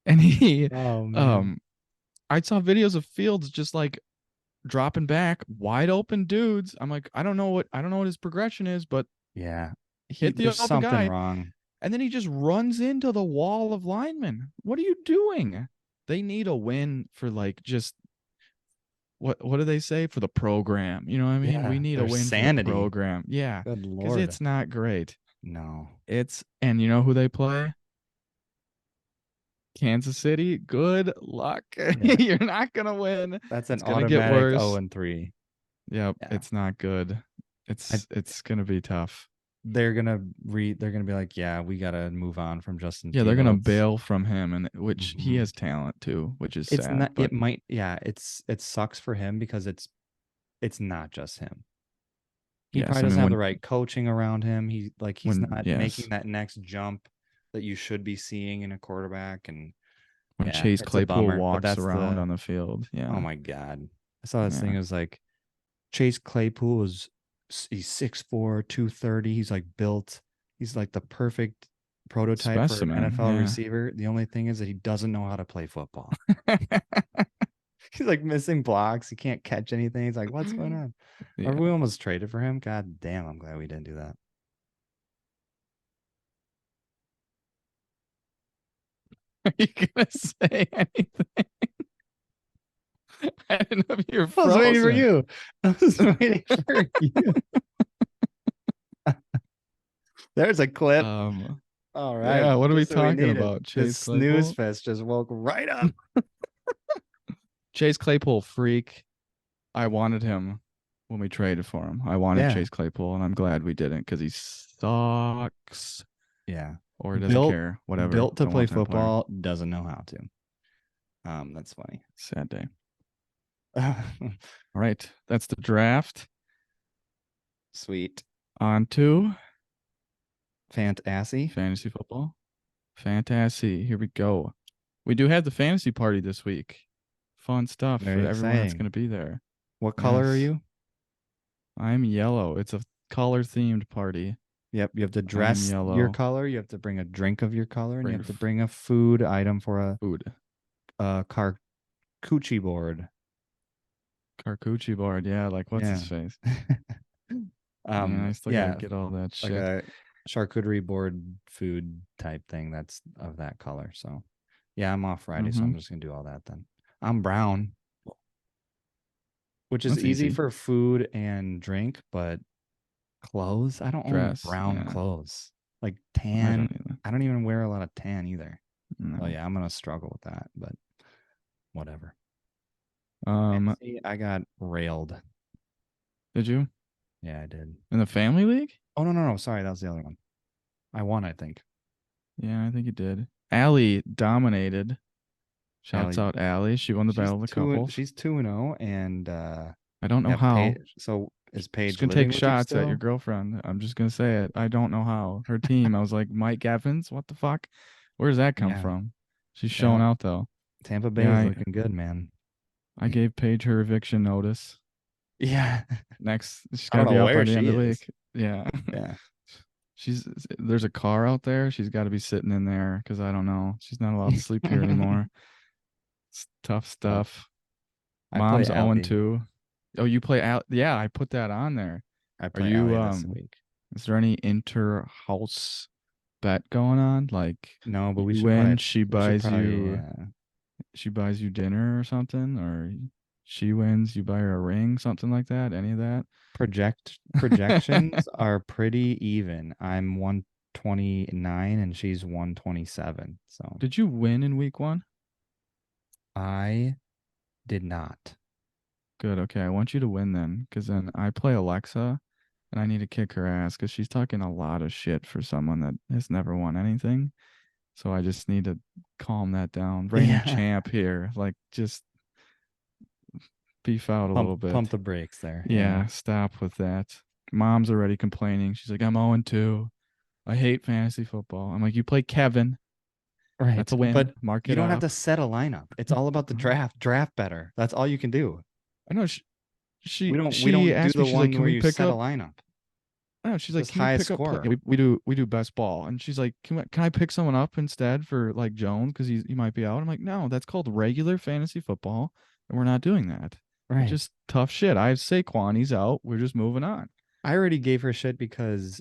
And he Oh man. um I saw videos of Fields just like dropping back, wide open dudes. I'm like, I don't know what his progression is, but Yeah. hit the There's open something guy. wrong. And then he just runs into the wall of linemen. What are you doing? They need a win for like just what do they say for the program? You know what I mean? We Yeah, need a their win for the sanity. program. Yeah, Good because Lord. it's not great. No. It's and you know who they play? Kansas City. Good luck. Yeah. You're not gonna win. That's an It's gonna get automatic 0 worse. and 3. Yep, Yeah. it's not good. I It's gonna be tough. they're gonna be like, yeah, we gotta move on from Justin Yeah, they're gonna Fields. bail from him, and which he Mhm. has talent too, which is It's sad. not But it might yeah, it sucks for him because it's not just him. He yes, probably I doesn't mean have the right coaching around him. He's when not making yes, that next jump that you should be seeing in a quarterback. And when yeah, Chase it's a Claypool bummer. But walks that's around the on the field. oh Yeah. my God. I saw this thing. Yeah. It was like Chase Claypool he's 6'4", 230. He's like built. He's like the perfect prototype for an Specimen. NFL Yeah. receiver. The only thing is that he doesn't know how to play football. He's like missing blocks. He can't catch anything. He's like, what's going on? Or we Yeah. almost traded for him. God damn, I'm glad we didn't do that. Are you gonna say anything? I didn't know if you were I was waiting for frozen. you. I was waiting for you. There's a clip. Um All right. yeah, what are we Just what we talking needed. about? This Chase snooze Claypool? fest just woke right up. Chase Claypool freak. I wanted him when we traded for him. I wanted Yeah. Chase Claypool, and I'm glad we didn't because he sucks Yeah. or he doesn't Built care. Whatever. built to Don't play want that player. football, doesn't know how to. That's funny. Sad day. All right. That's the draft. Sweet. On to Fantasy. fantasy football. Fantasy. Here we go. We do have the fantasy party this week. Fun stuff for Very everyone that's exciting. going to be there. What color are Yes. you? I'm yellow. It's a color themed party. Yep. You have to I'm dress your yellow. color. You have to bring a drink of your color, and you Bring have to bring a food item for food. a charcuterie board. Carcucci board. Yeah. Like, what's his Yeah. face? Yeah. I still got to Yeah, get all that like shit. a charcuterie board food type thing that's of that color. So yeah, I'm off Friday, so Mm-hmm. I'm just gonna do all that then. I'm brown, which is That's easy easy. for food and drink, but clothes, I don't own Dress. brown Yeah. clothes. Like I tan, don't either. I don't even wear a lot of tan either. So No. yeah, I'm gonna struggle with that, but whatever. Um, Fantasy, I got railed. did you? Yeah, I did. In the family league? Oh no, sorry, that was the other one. I won, I think. Yeah, I think you did. Allie dominated. Shouts Allie, out Allie. She won the battle of the couples. she's 2-0 and I don't know Yeah, how. Paige. So is She's Paige gonna take living with you shots at your still? girlfriend. I'm just gonna say it. I don't know how. Her team, I was like, Mike Evans, what the fuck? Where does that come Yeah. from? She's showing Yeah. out though. Tampa Bay Yeah, is I, looking good, man. I gave Paige her eviction notice. Yeah. Next, she's I got don't to be know out by where the end she of the is. week. Yeah. Yeah. She's there's a car out there. She's got to be sitting in there because I don't know. She's not allowed to sleep here anymore. It's tough Tough. stuff. I play Mom's Alley. 0-2. Oh, you play out? Yeah, I put that on there. I Are play you Alley this week. is there any inter-house bet going on? Like No, but we you should win, play. We should probably she buys you dinner or something, or she wins, you buy her a ring, something like that. Any of that? projections are pretty even. I'm 129 and she's 127. So Did you win in week one? I did not. Good. Okay, I want you to win then, because then I play Alexa, and I need to kick her ass because she's talking a lot of shit for someone that has never won anything. So I just need to calm that down. Reigning Yeah. champ here, like just beef out a Pump little pump bit. the brakes there. Yeah. Yeah, stop with that. Mom's already complaining. She's like, I'm 0-2. I hate fantasy football. I'm like, you play Kevin. That's Right. a win. But Mark you it don't have up. to set a lineup. It's all about the draft. Draft better. That's all you can do. I know We she don't do asked me, the she's like, one can where we you pick set a up lineup. I know she's like, Just can we highest pick up play? score. We do best ball, and she's like, can I pick someone up instead for like Jones because he might be out? I'm like, no, that's called regular fantasy football, and we're not doing that. It's Right. just tough shit. I have Saquon, he's out. We're just moving on. I already gave her shit because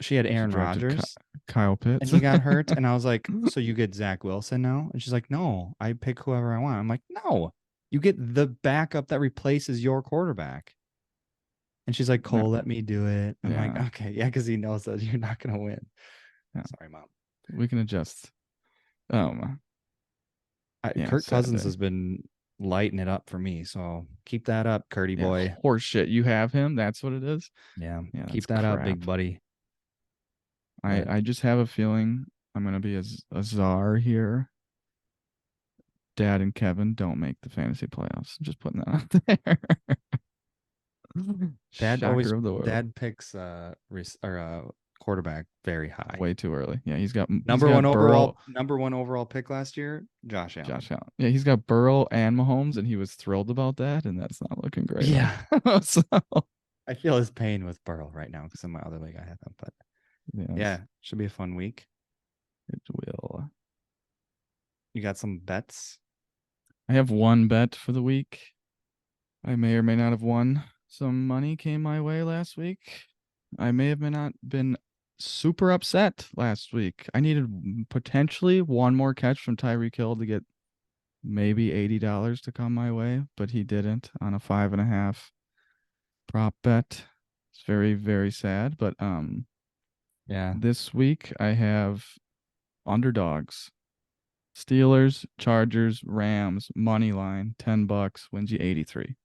she had She Aaron drafted Rodgers Kyle and Pitts. he got hurt. And I was like, so you get Zach Wilson now? And she's like, no, I pick whoever I want. I'm like, no, you get the backup that replaces your quarterback. And she's like, No, Cole, let me do it. I'm like, yeah, okay, yeah, because he knows that you're not gonna win. yeah, Sorry, mom. we can adjust. Um, yeah, Kirk Cousins Saturday. has been lighting it up for me. So keep that up, Curdy Yeah, boy. horse shit. You have him. That's what it is. Yeah, Yeah, that's keep that up, big crap. buddy. But I just have a feeling I'm gonna be a czar here. Dad and Kevin don't make the fantasy playoffs. Just putting that out there. dad always Shocker of the world. dad picks quarterback very high. Way too early. Yeah, he's got Number one overall pick last year, Josh Josh Allen. Allen. Yeah, he's got Burrow and Mahomes, and he was thrilled about that, and that's not looking great. Yeah. So I feel his pain with Burrow right now because in my other league I have him. But yes, yeah, should be a fun week. it will. You got some bets? I have one bet for the week. I may or may not have won. Some money came my way last week. I may have not been super upset last week. I needed potentially one more catch from Tyreek Hill to get maybe $80 to come my way, but he didn't on a 5.5 prop bet. It's very, very sad. But Yeah. this week I have underdogs. Steelers, Chargers, Rams, money line, $10 wins you 83.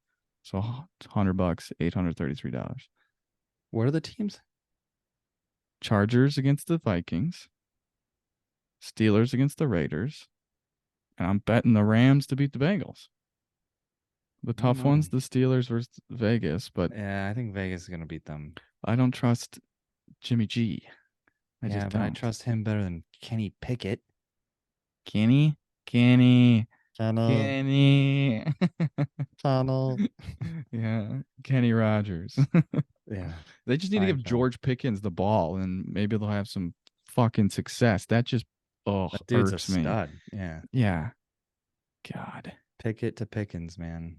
So $100, $833. What are the teams? Chargers against the Vikings, Steelers against the Raiders, and I'm betting the Rams to beat the Bengals. The I don't tough know. one's the Steelers versus Vegas, but Yeah, I think Vegas is gonna beat them. I don't trust Jimmy G. I Yeah, just but I don't. trust him better than Kenny Pickett. Kenny, Kenny, Kenny, Kenny. Kenny. Yeah, Kenny Rogers. Yeah, They just need to give Seinfeld. George Pickens the ball, and maybe they'll have some fucking success. That just That dude's a irks me. stud. Yeah. Yeah, God, Pickett to Pickens, man.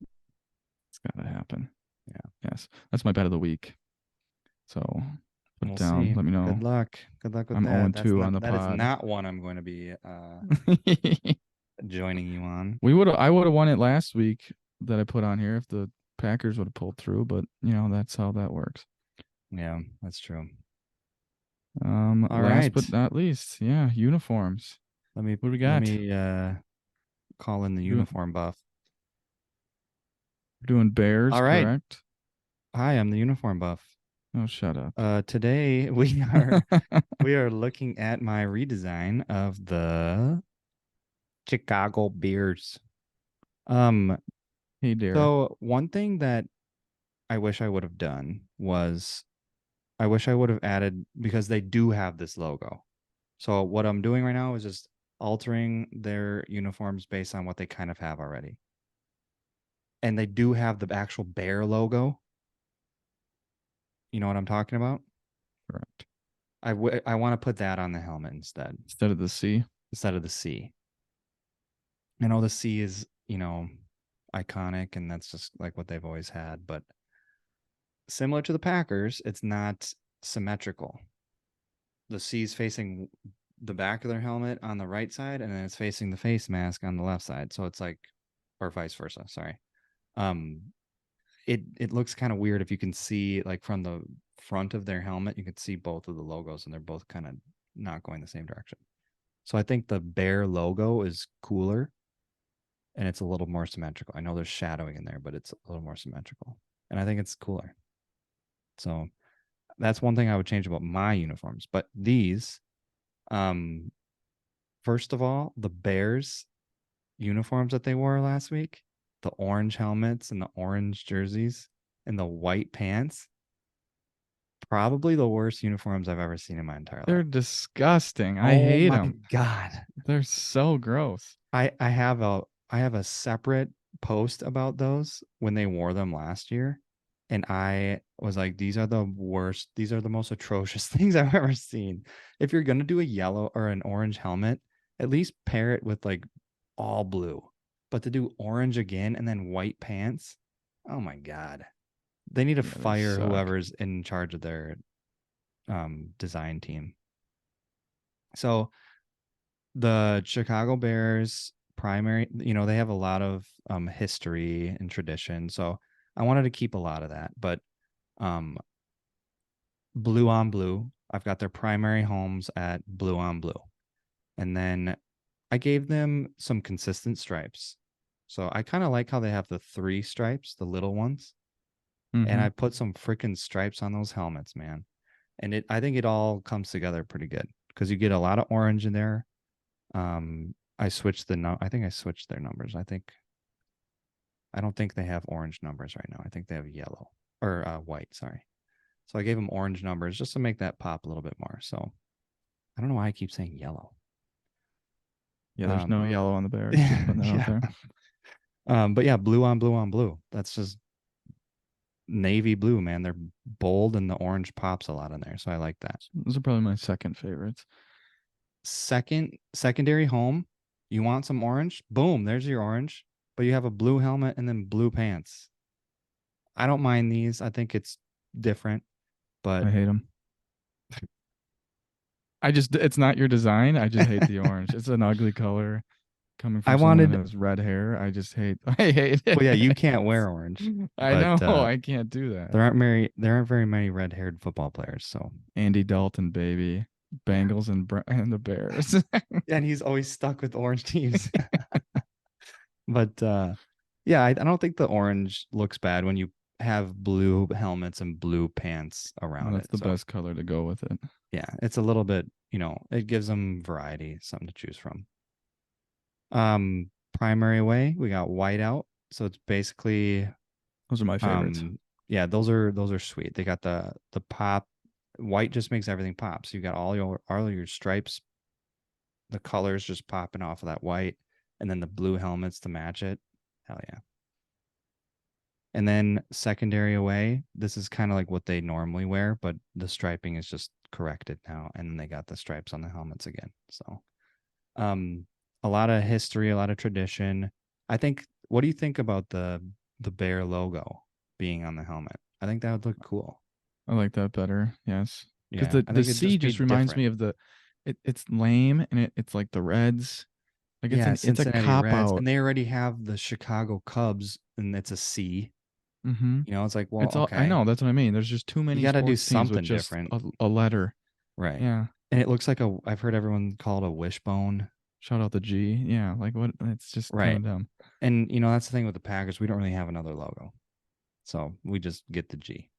it's gotta happen. Yeah. Yes, that's my bet of the week. So put it We'll down. see. Let me Good know. luck. Good luck with I'm that. 0-2 on the That is pod. not one I'm going to be joining you on. I would have won it last week that I put on here if the Packers would have pulled through, but that's how that works. Yeah, that's true. All Last right. but not least, yeah, uniforms. What do we Let got? me call in the Doing, uniform buff. doing Bears, All right. correct? Hi, I'm the uniform buff. Oh, shut up. Today we are looking at my redesign of the Chicago Bears. Um, Hey dear. So one thing that I wish I would have done was I wish I would have added because they do have this logo. So what I'm doing right now is just altering their uniforms based on what they kind of have already. And they do have the actual bear logo. You know what I'm talking about? Correct. I want to put that on the helmet Instead of the C. instead of the C. I know the C is, iconic and that's just like what they've always had, but similar to the Packers, it's not symmetrical. The C is facing the back of their helmet on the right side, and then it's facing the face mask on the left side. So it's like, or vice versa. Sorry. Um, it looks kind of weird if you can see like from the front of their helmet, you can see both of the logos, and they're both kind of not going the same direction. So I think the bear logo is cooler, and it's a little more symmetrical. I know there's shadowing in there, but it's a little more symmetrical, and I think it's cooler. So that's one thing I would change about my uniforms. But these, um, first of all, the Bears uniforms that they wore last week, the orange helmets and the orange jerseys and the white pants, probably the worst uniforms I've ever seen in my entire They're life. disgusting. I Oh hate my them. God. They're so gross. I have a separate post about those when they wore them last year. And I was like, these are the worst, these are the most atrocious things I've ever seen. If you're gonna do a yellow or an orange helmet, at least pair it with like all blue. But to do orange again and then white pants, oh my God. They need to Yeah, they fire suck. whoever's in charge of their design team. So the Chicago Bears primary, they have a lot of history and tradition. So I wanted to keep a lot of that, but um, blue on blue, I've got their primary homes at blue on blue. And then I gave them some consistent stripes. So I kind of like how they have the three stripes, the little ones. And Mm-hmm. I put some freaking stripes on those helmets, man. And I think it all comes together pretty good because you get a lot of orange in there. I think I switched their numbers. I don't think they have orange numbers right now. I think they have yellow or white. Sorry. So I gave them orange numbers just to make that pop a little bit more. So I don't know why I keep saying yellow. Yeah, there's no Um, yellow on the Bears. Just putting that out yeah. there. But yeah, blue on blue on blue. That's just navy blue, man. They're bold and the orange pops a lot in there. So I like that. Those are probably my second favorites. Secondary home, you want some orange? Boom, there's your orange. But you have a blue helmet and then blue pants. I don't mind these. I think it's different, but I hate them. It's not your design. I just hate the orange. It's an ugly color coming I from someone that wanted has red hair. I hate well, yeah, you it. can't wear orange, I but know I can't do that. there aren't very many red-haired football players, so Andy Dalton, baby. yeah. Bengals and the Bears. Yeah, and he's always stuck with orange teams. But yeah, I don't think the orange looks bad when you have blue helmets and blue pants around That's it. the So best color to go with it. yeah, it's a little bit, it gives them variety, something to choose from. Primary way, we got whiteout. So it's basically Those are my favorites. yeah, those are sweet. They got the pop. White just makes everything pop. So you got all your stripes, the colors just popping off of that white, and then the blue helmets to match it. Hell yeah. And then secondary away, this is kind of like what they normally wear, but the striping is just corrected now, and then they got the stripes on the helmets again. So um a lot of history, a lot of tradition. I think what do you think about the bear logo being on the helmet? I think that would look cool. I like that better. Yes. Because Yeah, I the think it'd C just be just reminds me different. of it's lame and it's like the Reds. Like Yeah, it's a Cincinnati cop Reds, out. and they already have the Chicago Cubs, and it's a C. Mm-hmm. It's like, well, It's all I okay, know, that's what I mean. There's just too you many got to do sports teams with something just different, a letter. right? Yeah. And it looks like I've heard everyone call it a wishbone, Shout out the G. Yeah. Like what it's just kind right? of dumb. And that's the thing with the Packers, we don't really have another logo, so we just get the G.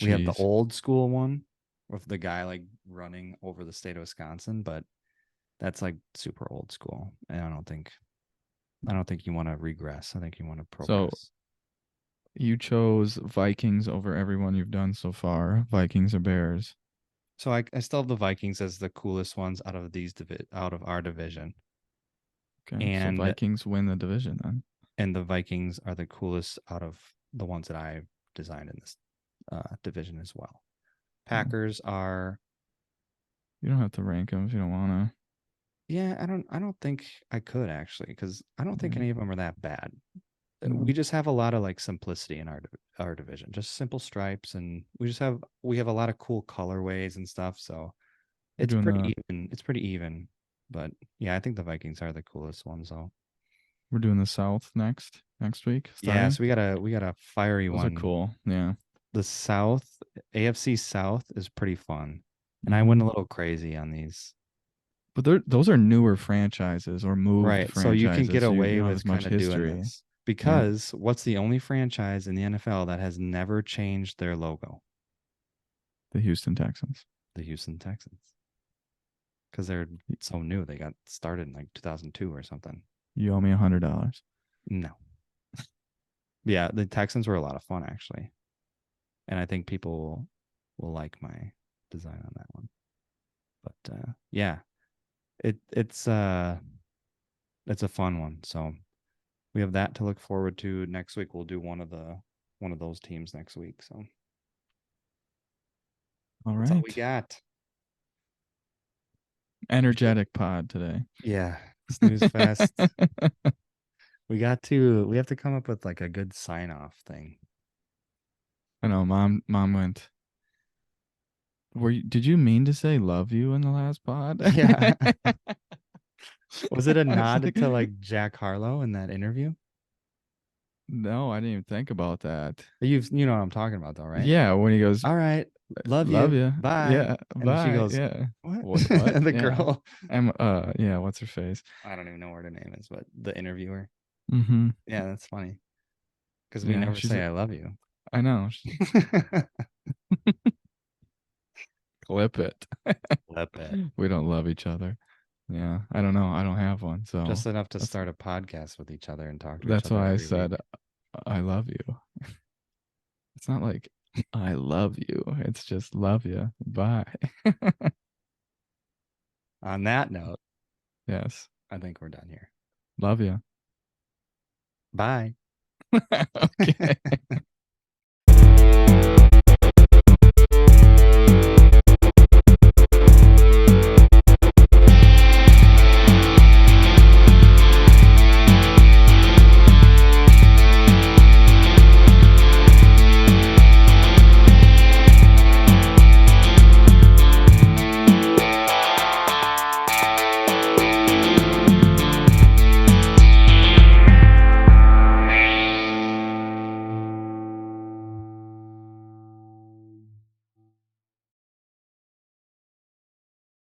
We have the Jeez. old school one with the guy like running over the state of Wisconsin, but that's like super old school, and I don't think you want to regress. I think you want to So progress. You chose Vikings over everyone you've done so far. Vikings or Bears? So I still have the Vikings as the coolest ones out of our division. Okay, so And Vikings win the division then. the Vikings are the coolest out of the ones that I've designed in this division as well. Okay. Packers are, You don't have to rank them if you don't want yeah, I don't think I could actually, because I don't to. think Yeah. any of them are that bad. No. We just have a lot of like simplicity in our division, just simple stripes, and we have a lot of cool colorways and stuff. So We're it's doing pretty the even. It's pretty even. But yeah, I think the Vikings are the coolest ones. So we're doing the South next week yeah, starting. so we got a fiery Those are one. cool. Yeah. The South, AFC South is pretty fun, and I went Hmm. a little crazy on these. But those are newer franchises or moved Right, so you can get franchises, so you away don't have with as kind much of doing history. this Yeah. because what's the only franchise in the NFL that has never changed their logo? The Houston Texans. The Houston Texans, because they're so new. They got started in like 2002 or something. You owe me $100. No. Yeah, the Texans were a lot of fun actually. And I think people will like my design on that one. But yeah, it's a fun one. So we have that to look forward to. Next week we'll do one of those teams next week. So All that's all we right. got. Energetic pod today. Yeah, snooze fest. We have to come up with like a good sign off thing. I know mom went, did you mean to say love you in the last pod? Yeah. Was it a I was nod like, to like Jack Harlow in that interview? no, I didn't even think about that. You know what I'm talking about though, right? Yeah, when he goes, All right. Love love you. you. Bye. Yeah, And she bye. goes, Yeah. what? What? The Yeah. girl, Yeah, what's her face? I don't even know what her name is, but the interviewer. Mm-hmm. Yeah, that's funny because we Yeah, never say I love you. I know. Clip it. Flip it. We don't love each other. Yeah, I don't know. I don't have one, so Just enough to that's start a podcast with each other and talk to each that's other why I every week. said I love you. It's not like I love you. It's just love you. Bye. On that note, Yes. I think we're done here. Love you. Bye. Okay.